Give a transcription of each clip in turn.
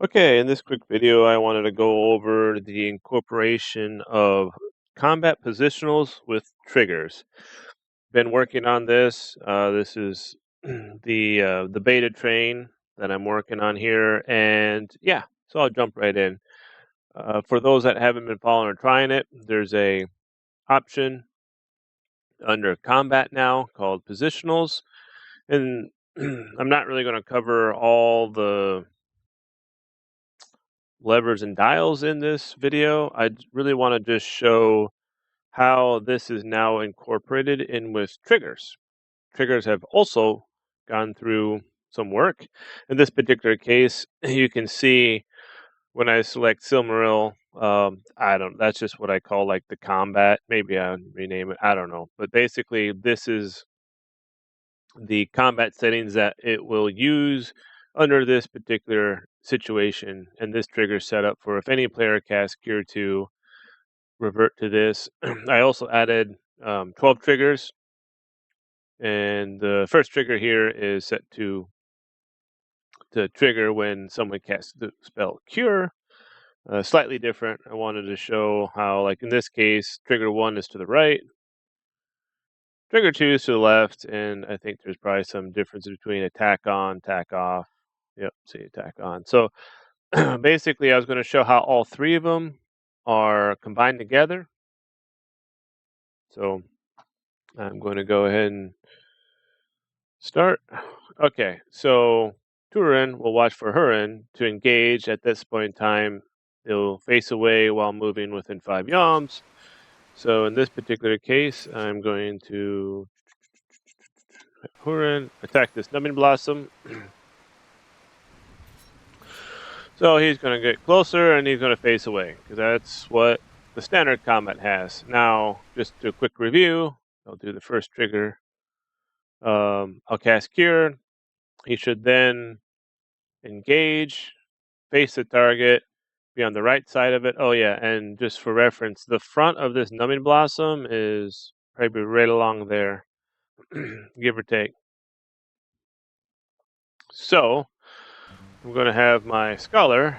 Okay, in this quick video, I wanted to go over the incorporation of combat positionals with triggers. Been working on this. This is the beta train that I'm working on here, and yeah, so I'll jump right in. For those that haven't been following or trying it, there's a option under combat now called positionals, and I'm not really going to cover all the levers and dials in this video. I really want to just show how this is now incorporated in with triggers. Triggers have also gone through some work. In this particular case, you can see when I select Silmaril, I don't, that's just what I call like the combat. Maybe I'll rename it. I don't know. But basically, this is the combat settings that it will use under this particular situation. And this trigger is set up for if any player casts Cure 2, revert to this. I also added 12 triggers. And the first trigger here is set to trigger when someone casts the spell Cure. Slightly different. I wanted to show how, like in this case, trigger 1 is to the right, trigger 2 is to the left, and I think there's probably some difference between attack on, attack off. Yep, see attack on. So basically, I was going to show how all three of them are combined together. So I'm going to go ahead and start. Okay, so Turin will watch for Hurin to engage. At this point in time, they'll face away while moving within 5 yalms. So in this particular case, I'm going to Hurin attack this Numbing Blossom. So he's going to get closer and he's going to face away because that's what the standard combat has. Now, just to a quick review, I'll do the first trigger. I'll cast Cure. He should then engage, face the target, be on the right side of it. Oh yeah, and just for reference, the front of this Numbing Blossom is probably right along there, give or take. So I'm going to have my Scholar,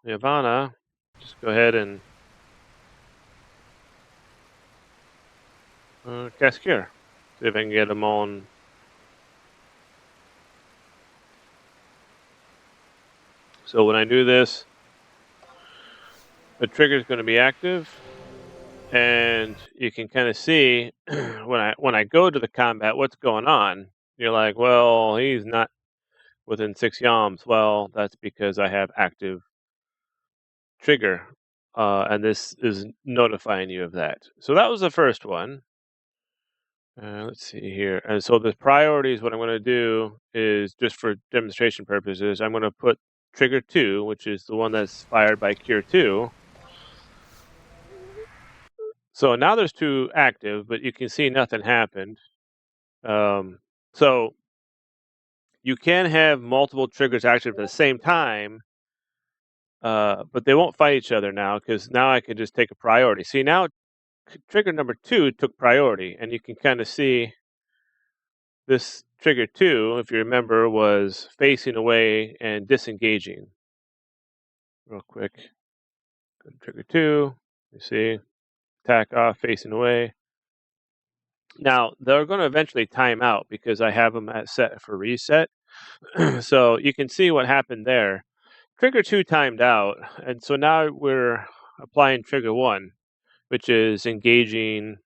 Yavanna, just go ahead and cast Cure. See if I can get them on. So when I do this, the trigger is going to be active, and you can kind of see when I go to the combat what's going on. You're like, well, he's not within 6 yalms. Well, that's because I have active trigger, and this is notifying you of that. So that was the first one. Let's see here. And so the priorities, what I'm going to do is just for demonstration purposes, I'm going to put trigger 2, which is the one that's fired by Cure 2. So now there's 2 active, but you can see nothing happened. So you can have multiple triggers active at the same time, but they won't fight each other now because now I can just take a priority. See, now trigger number 2 took priority, and you can kind of see this trigger 2, if you remember, was facing away and disengaging. Real quick, go to trigger 2, you see, attack off, facing away. Now, they're going to eventually time out because I have them set for reset. So you can see what happened there. Trigger 2 timed out, and so now we're applying trigger 1, which is engaging,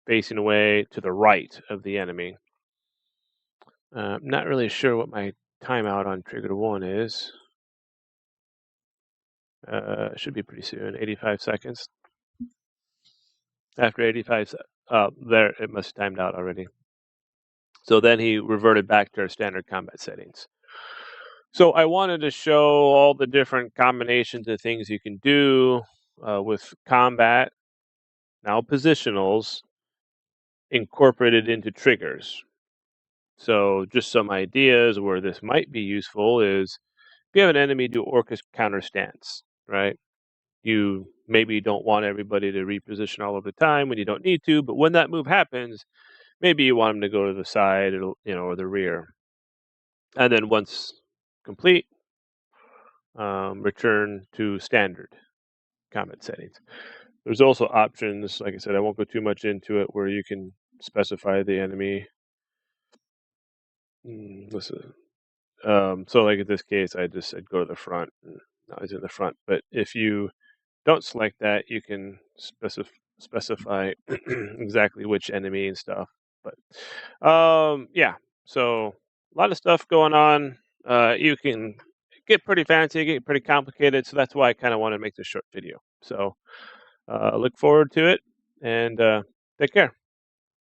facing away to the right of the enemy. I'm not really sure what my timeout on trigger 1 is. Should be pretty soon, 85 seconds. After 85, there, it must have timed out already. So then he reverted back to our standard combat settings. So I wanted to show all the different combinations of things you can do with combat, now positionals, incorporated into triggers. So just some ideas where this might be useful is if you have an enemy do Orcus counter stance, right? You maybe don't want everybody to reposition all of the time when you don't need to, but when that move happens, maybe you want them to go to the side, or the rear. And then once complete, return to standard combat settings. There's also options, like I said, I won't go too much into it, where you can specify the enemy. Listen, so like in this case, I'd go to the front. And I was in the front, but if you don't select that, you can specify exactly which enemy and stuff. But yeah, so a lot of stuff going on. You can get pretty fancy, get pretty complicated. So that's why I kind of want to make this short video. So look forward to it, and take care.